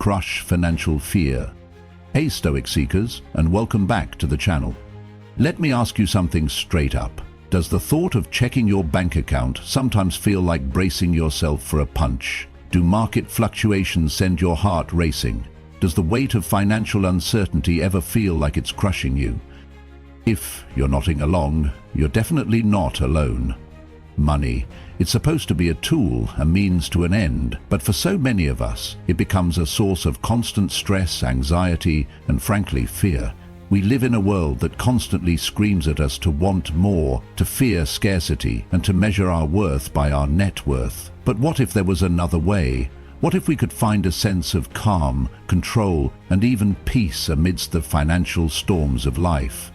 crush financial fear. Hey Stoic seekers, and welcome back to the channel. Let me ask you something straight up. Does the thought of checking your bank account sometimes feel like bracing yourself for a punch? Do market fluctuations send your heart racing? Does the weight of financial uncertainty ever feel like it's crushing you? If you're nodding along, you're definitely not alone. Money. It's supposed to be a tool, a means to an end, but for so many of us, it becomes a source of constant stress, anxiety, and frankly, fear. We live in a world that constantly screams at us to want more, to fear scarcity, and to measure our worth by our net worth. But what if there was another way? What if we could find a sense of calm, control, and even peace amidst the financial storms of life?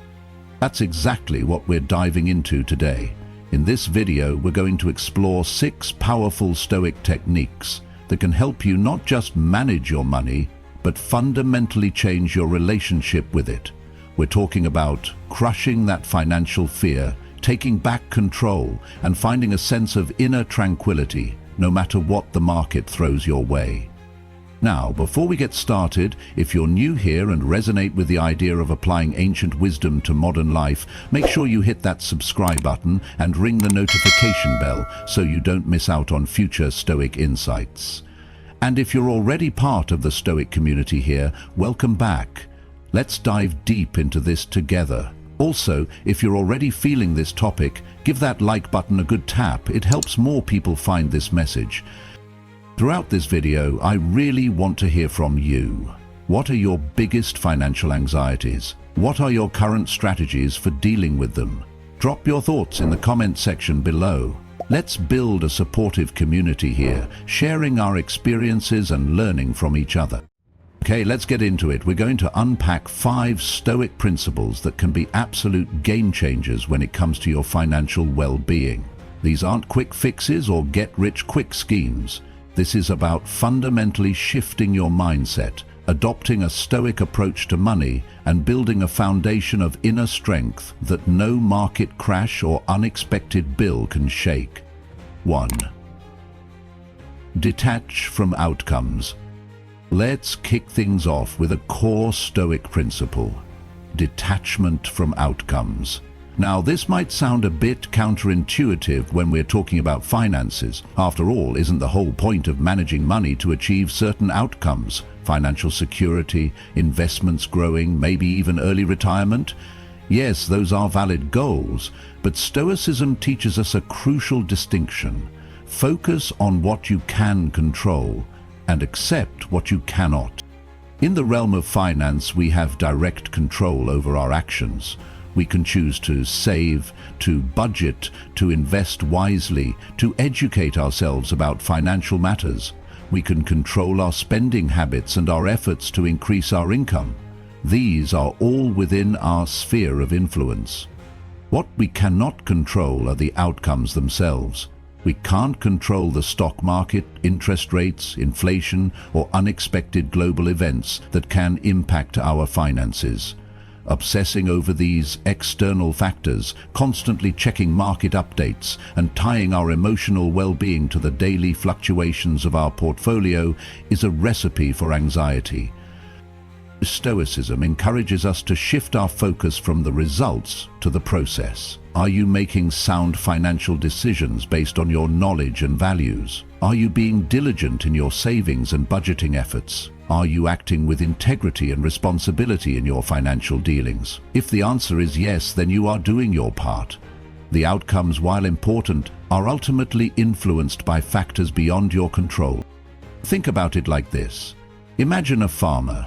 That's exactly what we're diving into today. In this video, we're going to explore 6 powerful Stoic techniques that can help you not just manage your money, but fundamentally change your relationship with it. We're talking about crushing that financial fear, taking back control, and finding a sense of inner tranquility, no matter what the market throws your way. Now, before we get started, if you're new here and resonate with the idea of applying ancient wisdom to modern life, make sure you hit that subscribe button and ring the notification bell so you don't miss out on future Stoic insights. And if you're already part of the Stoic community here, welcome back. Let's dive deep into this together. Also, if you're already feeling this topic, give that like button a good tap. It helps more people find this message. Throughout this video, I really want to hear from you. What are your biggest financial anxieties? What are your current strategies for dealing with them? Drop your thoughts in the comment section below. Let's build a supportive community here, sharing our experiences and learning from each other. Okay, let's get into it. We're going to unpack 5 Stoic principles that can be absolute game changers when it comes to your financial well-being. These aren't quick fixes or get-rich-quick schemes. This is about fundamentally shifting your mindset, adopting a Stoic approach to money, and building a foundation of inner strength that no market crash or unexpected bill can shake. 1. Detach from outcomes. Let's kick things off with a core Stoic principle: detachment from outcomes. Now, this might sound a bit counterintuitive when we're talking about finances. After all, isn't the whole point of managing money to achieve certain outcomes? Financial security, investments growing, maybe even early retirement? Yes, those are valid goals, but Stoicism teaches us a crucial distinction. Focus on what you can control and accept what you cannot. In the realm of finance, we have direct control over our actions. We can choose to save, to budget, to invest wisely, to educate ourselves about financial matters. We can control our spending habits and our efforts to increase our income. These are all within our sphere of influence. What we cannot control are the outcomes themselves. We can't control the stock market, interest rates, inflation, or unexpected global events that can impact our finances. Obsessing over these external factors, constantly checking market updates, and tying our emotional well-being to the daily fluctuations of our portfolio is a recipe for anxiety. Stoicism encourages us to shift our focus from the results to the process. Are you making sound financial decisions based on your knowledge and values? Are you being diligent in your savings and budgeting efforts? Are you acting with integrity and responsibility in your financial dealings? If the answer is yes, then you are doing your part. The outcomes, while important, are ultimately influenced by factors beyond your control. Think about it like this. Imagine a farmer.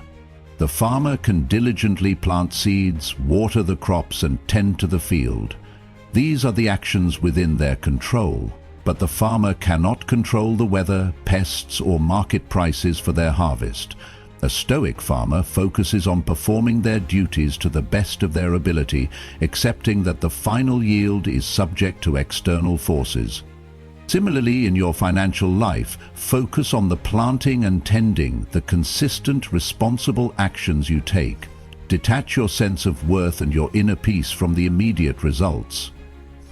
The farmer can diligently plant seeds, water the crops, and tend to the field. These are the actions within their control. But the farmer cannot control the weather, pests, or market prices for their harvest. A Stoic farmer focuses on performing their duties to the best of their ability, accepting that the final yield is subject to external forces. Similarly, in your financial life, focus on the planting and tending, the consistent, responsible actions you take. Detach your sense of worth and your inner peace from the immediate results.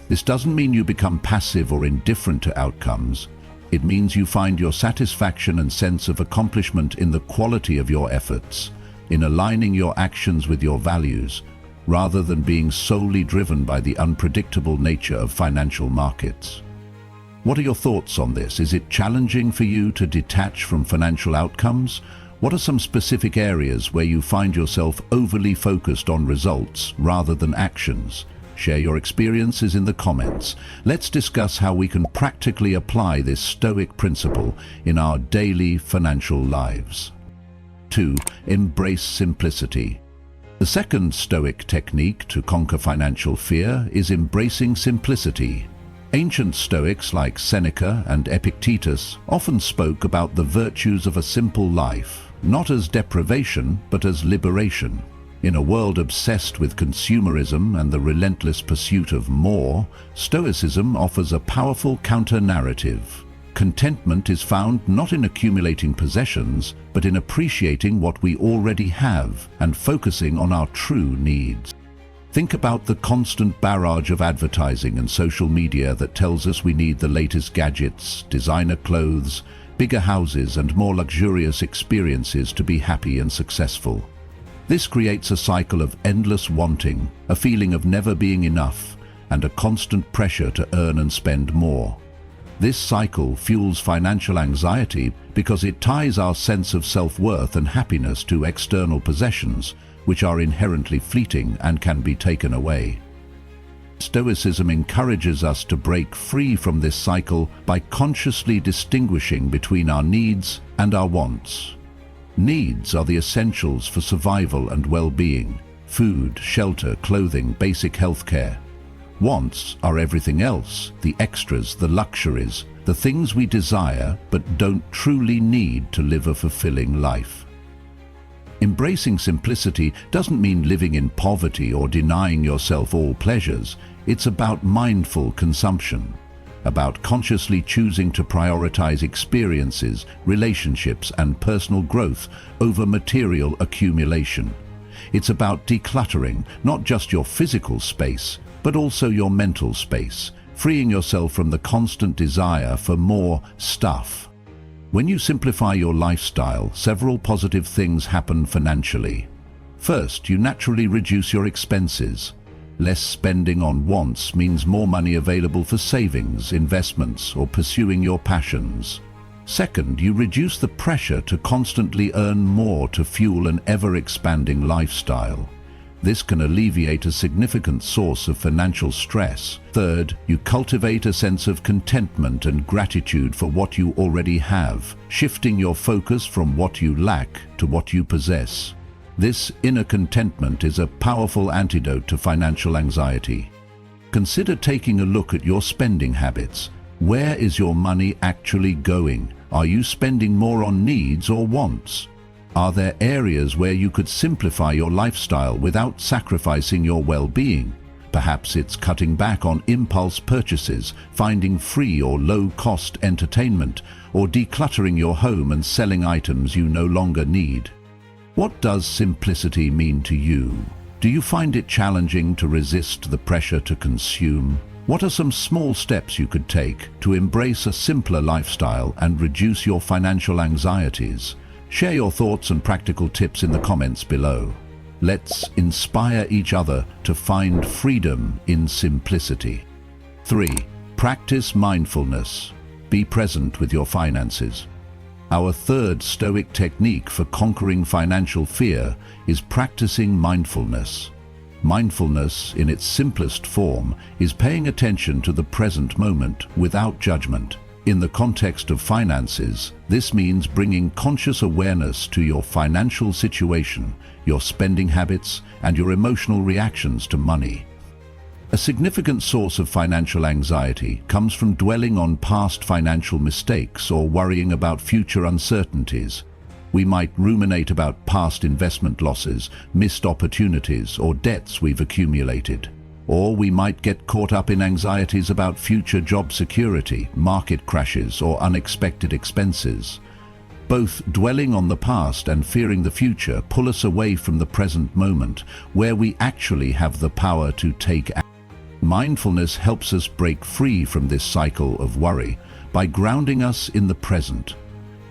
This doesn't mean you become passive or indifferent to outcomes. It means you find your satisfaction and sense of accomplishment in the quality of your efforts, in aligning your actions with your values, rather than being solely driven by the unpredictable nature of financial markets. What are your thoughts on this? Is it challenging for you to detach from financial outcomes? What are some specific areas where you find yourself overly focused on results rather than actions? Share your experiences in the comments. Let's discuss how we can practically apply this STOIC principle in our daily financial lives. 2. Embrace simplicity. The second STOIC technique to conquer financial fear is embracing simplicity. Ancient Stoics like Seneca and Epictetus often spoke about the virtues of a simple life, not as deprivation but as liberation. In a world obsessed with consumerism and the relentless pursuit of more, Stoicism offers a powerful counter-narrative. Contentment is found not in accumulating possessions, but in appreciating what we already have and focusing on our true needs. Think about the constant barrage of advertising and social media that tells us we need the latest gadgets, designer clothes, bigger houses, and more luxurious experiences to be happy and successful. This creates a cycle of endless wanting, a feeling of never being enough, and a constant pressure to earn and spend more. This cycle fuels financial anxiety because it ties our sense of self-worth and happiness to external possessions, which are inherently fleeting and can be taken away. Stoicism encourages us to break free from this cycle by consciously distinguishing between our needs and our wants. Needs are the essentials for survival and well-being: food, shelter, clothing, basic health care. Wants are everything else, the extras, the luxuries, the things we desire but don't truly need to live a fulfilling life. Embracing simplicity doesn't mean living in poverty or denying yourself all pleasures. It's about mindful consumption, about consciously choosing to prioritize experiences, relationships, and personal growth over material accumulation. It's about decluttering not just your physical space, but also your mental space, freeing yourself from the constant desire for more stuff. When you simplify your lifestyle, several positive things happen financially. First, you naturally reduce your expenses. Less spending on wants means more money available for savings, investments, or pursuing your passions. Second, you reduce the pressure to constantly earn more to fuel an ever-expanding lifestyle. This can alleviate a significant source of financial stress. Third, you cultivate a sense of contentment and gratitude for what you already have, shifting your focus from what you lack to what you possess. This inner contentment is a powerful antidote to financial anxiety. Consider taking a look at your spending habits. Where is your money actually going? Are you spending more on needs or wants? Are there areas where you could simplify your lifestyle without sacrificing your well-being? Perhaps it's cutting back on impulse purchases, finding free or low-cost entertainment, or decluttering your home and selling items you no longer need. What does simplicity mean to you? Do you find it challenging to resist the pressure to consume? What are some small steps you could take to embrace a simpler lifestyle and reduce your financial anxieties? Share your thoughts and practical tips in the comments below. Let's inspire each other to find freedom in simplicity. 3. Practice mindfulness. Be present with your finances. Our third STOIC technique for conquering financial fear is practicing mindfulness. Mindfulness, in its simplest form, is paying attention to the present moment without judgment. In the context of finances, this means bringing conscious awareness to your financial situation, your spending habits, and your emotional reactions to money. A significant source of financial anxiety comes from dwelling on past financial mistakes or worrying about future uncertainties. We might ruminate about past investment losses, missed opportunities, or debts we've accumulated. Or we might get caught up in anxieties about future job security, market crashes, or unexpected expenses. Both dwelling on the past and fearing the future pull us away from the present moment, where we actually have the power to take action. Mindfulness helps us break free from this cycle of worry by grounding us in the present.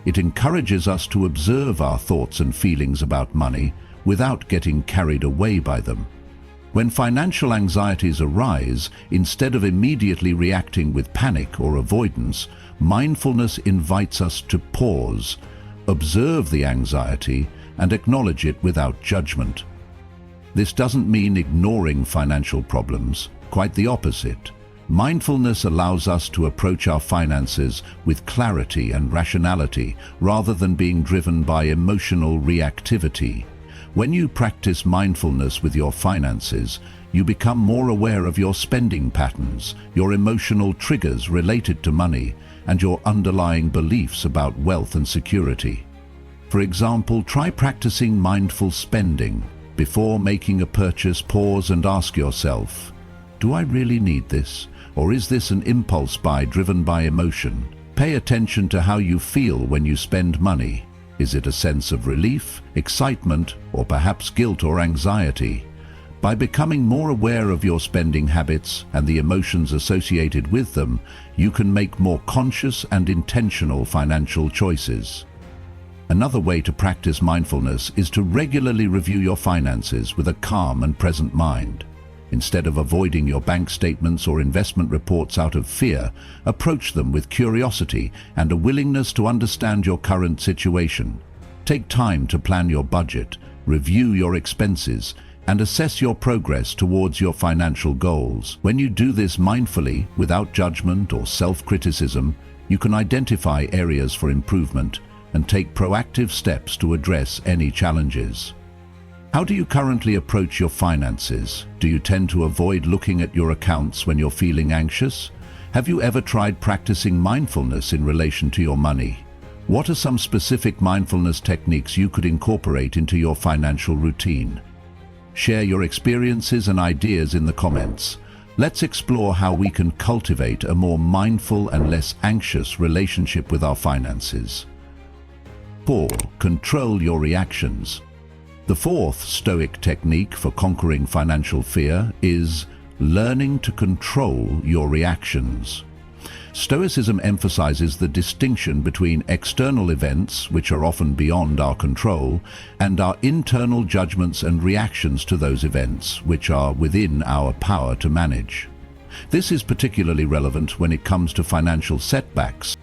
It encourages us to observe our thoughts and feelings about money without getting carried away by them. When financial anxieties arise, instead of immediately reacting with panic or avoidance, mindfulness invites us to pause, observe the anxiety, and acknowledge it without judgment. This doesn't mean ignoring financial problems, quite the opposite. Mindfulness allows us to approach our finances with clarity and rationality rather than being driven by emotional reactivity. When you practice mindfulness with your finances, you become more aware of your spending patterns, your emotional triggers related to money, and your underlying beliefs about wealth and security. For example, try practicing mindful spending. Before making a purchase, pause and ask yourself, do I really need this? Or is this an impulse buy driven by emotion? Pay attention to how you feel when you spend money. Is it a sense of relief, excitement, or perhaps guilt or anxiety? By becoming more aware of your spending habits and the emotions associated with them, you can make more conscious and intentional financial choices. Another way to practice mindfulness is to regularly review your finances with a calm and present mind. Instead of avoiding your bank statements or investment reports out of fear, approach them with curiosity and a willingness to understand your current situation. Take time to plan your budget, review your expenses, and assess your progress towards your financial goals. When you do this mindfully, without judgment or self-criticism, you can identify areas for improvement and take proactive steps to address any challenges. How do you currently approach your finances? Do you tend to avoid looking at your accounts when you're feeling anxious? Have you ever tried practicing mindfulness in relation to your money? What are some specific mindfulness techniques you could incorporate into your financial routine? Share your experiences and ideas in the comments. Let's explore how we can cultivate a more mindful and less anxious relationship with our finances. 4. Control your reactions. The fourth STOIC technique for conquering financial fear is learning to control your reactions. Stoicism emphasizes the distinction between external events, which are often beyond our control, and our internal judgments and reactions to those events, which are within our power to manage. This is particularly relevant when it comes to financial setbacks.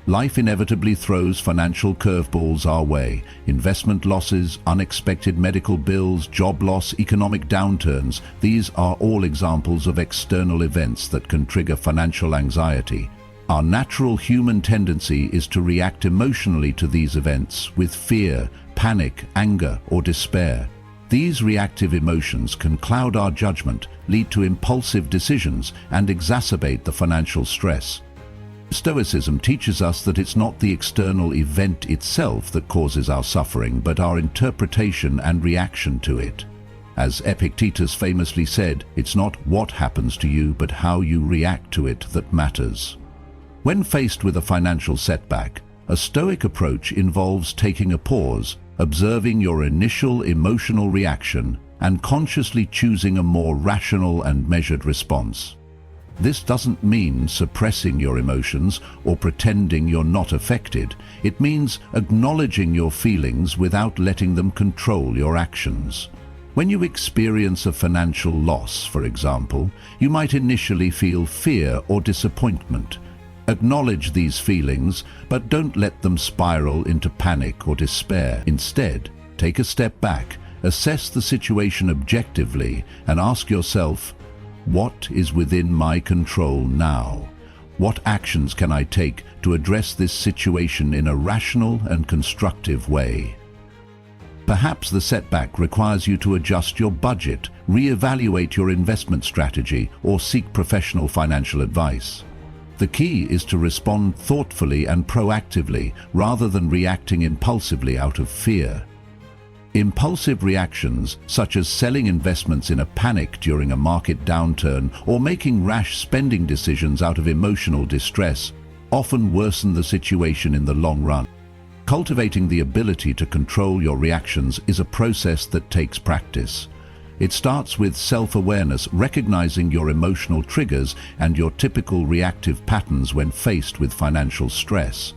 Life inevitably throws financial curveballs our way. Investment losses, unexpected medical bills, job loss, economic downturns. These are all examples of external events that can trigger financial anxiety. Our natural human tendency is to react emotionally to these events with fear, panic, anger, or despair. These reactive emotions can cloud our judgment, lead to impulsive decisions, and exacerbate the financial stress. Stoicism teaches us that it's not the external event itself that causes our suffering, but our interpretation and reaction to it. As Epictetus famously said, it's not what happens to you, but how you react to it that matters. When faced with a financial setback, a Stoic approach involves taking a pause, observing your initial emotional reaction, and consciously choosing a more rational and measured response. This doesn't mean suppressing your emotions or pretending you're not affected. It means acknowledging your feelings without letting them control your actions. When you experience a financial loss, for example, you might initially feel fear or disappointment. Acknowledge these feelings, but don't let them spiral into panic or despair. Instead, take a step back, assess the situation objectively, and ask yourself, what is within my control now? What actions can I take to address this situation in a rational and constructive way? Perhaps the setback requires you to adjust your budget, reevaluate your investment strategy, or seek professional financial advice. The key is to respond thoughtfully and proactively rather than reacting impulsively out of fear. Impulsive reactions, such as selling investments in a panic during a market downturn or making rash spending decisions out of emotional distress, often worsen the situation in the long run. Cultivating the ability to control your reactions is a process that takes practice. It starts with self-awareness, recognizing your emotional triggers and your typical reactive patterns when faced with financial stress.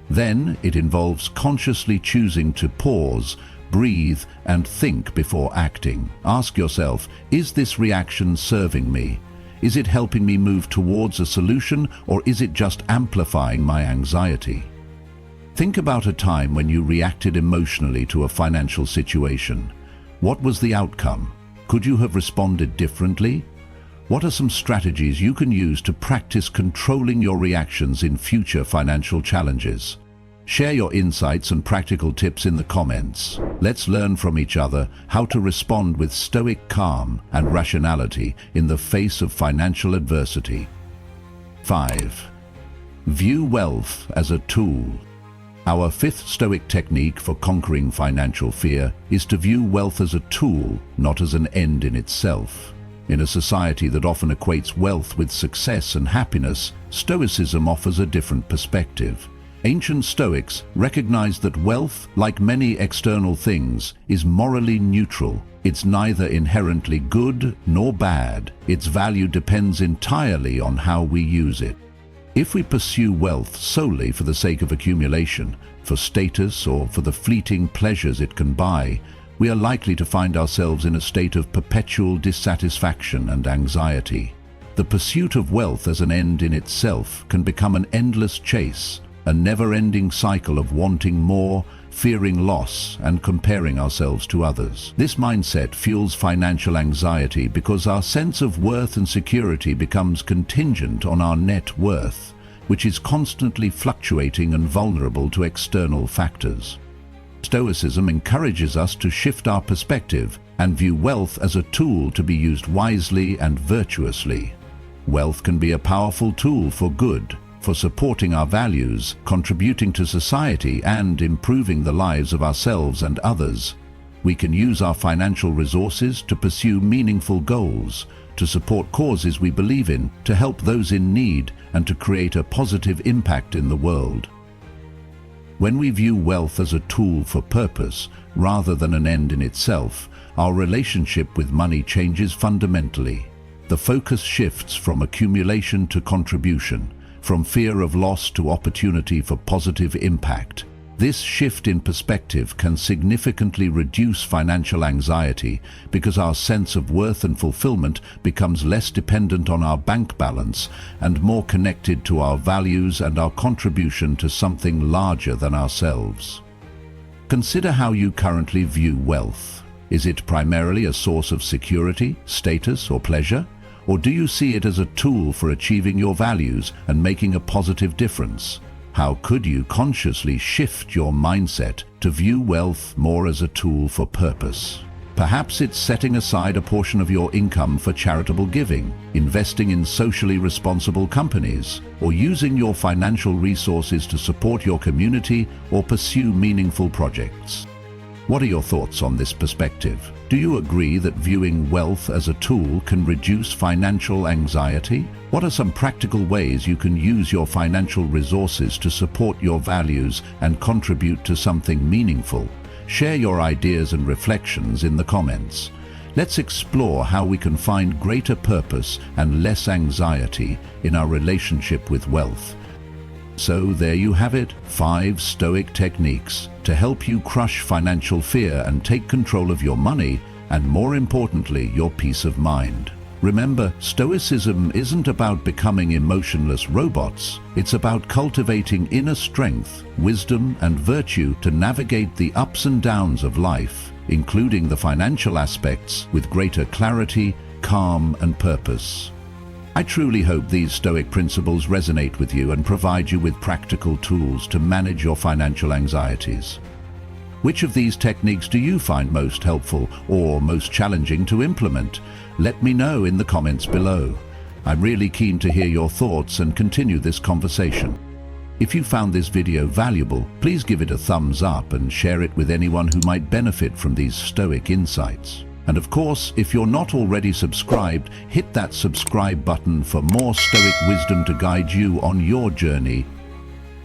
Then it involves consciously choosing to pause, breathe, and think before acting. Ask yourself, is this reaction serving me? Is it helping me move towards a solution, or is it just amplifying my anxiety? Think about a time when you reacted emotionally to a financial situation. What was the outcome? Could you have responded differently? What are some strategies you can use to practice controlling your reactions in future financial challenges? Share your insights and practical tips in the comments. Let's learn from each other how to respond with stoic calm and rationality in the face of financial adversity. 5. View wealth as a tool. Our fifth stoic technique for conquering financial fear is to view wealth as a tool, not as an end in itself. In a society that often equates wealth with success and happiness, Stoicism offers a different perspective. Ancient Stoics recognized that wealth, like many external things, is morally neutral. It's neither inherently good nor bad. Its value depends entirely on how we use it. If we pursue wealth solely for the sake of accumulation, for status, or for the fleeting pleasures it can buy, we are likely to find ourselves in a state of perpetual dissatisfaction and anxiety. The pursuit of wealth as an end in itself can become an endless chase, a never-ending cycle of wanting more, fearing loss, and comparing ourselves to others. This mindset fuels financial anxiety because our sense of worth and security becomes contingent on our net worth, which is constantly fluctuating and vulnerable to external factors. Stoicism encourages us to shift our perspective and view wealth as a tool to be used wisely and virtuously. Wealth can be a powerful tool for good, for supporting our values, contributing to society, and improving the lives of ourselves and others. We can use our financial resources to pursue meaningful goals, to support causes we believe in, to help those in need, and to create a positive impact in the world. When we view wealth as a tool for purpose, rather than an end in itself, our relationship with money changes fundamentally. The focus shifts from accumulation to contribution, from fear of loss to opportunity for positive impact. This shift in perspective can significantly reduce financial anxiety because our sense of worth and fulfillment becomes less dependent on our bank balance and more connected to our values and our contribution to something larger than ourselves. Consider how you currently view wealth. Is it primarily a source of security, status, or pleasure? Or do you see it as a tool for achieving your values and making a positive difference? How could you consciously shift your mindset to view wealth more as a tool for purpose? Perhaps it's setting aside a portion of your income for charitable giving, investing in socially responsible companies, or using your financial resources to support your community or pursue meaningful projects. What are your thoughts on this perspective? Do you agree that viewing wealth as a tool can reduce financial anxiety? What are some practical ways you can use your financial resources to support your values and contribute to something meaningful? Share your ideas and reflections in the comments. Let's explore how we can find greater purpose and less anxiety in our relationship with wealth. So there you have it, 5 Stoic techniques to help you crush financial fear and take control of your money and, more importantly, your peace of mind. Remember, Stoicism isn't about becoming emotionless robots. It's about cultivating inner strength, wisdom, and virtue to navigate the ups and downs of life, including the financial aspects, with greater clarity, calm, and purpose. I truly hope these Stoic principles resonate with you and provide you with practical tools to manage your financial anxieties. Which of these techniques do you find most helpful or most challenging to implement? Let me know in the comments below. I'm really keen to hear your thoughts and continue this conversation. If you found this video valuable, please give it a thumbs up and share it with anyone who might benefit from these Stoic insights. And of course, if you're not already subscribed, hit that subscribe button for more Stoic wisdom to guide you on your journey.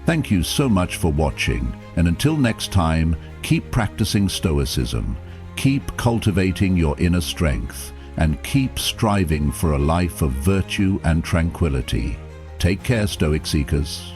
Thank you so much for watching, and until next time, keep practicing Stoicism, Keep cultivating your inner strength and keep striving for a life of virtue and tranquility. Take care, Stoic seekers.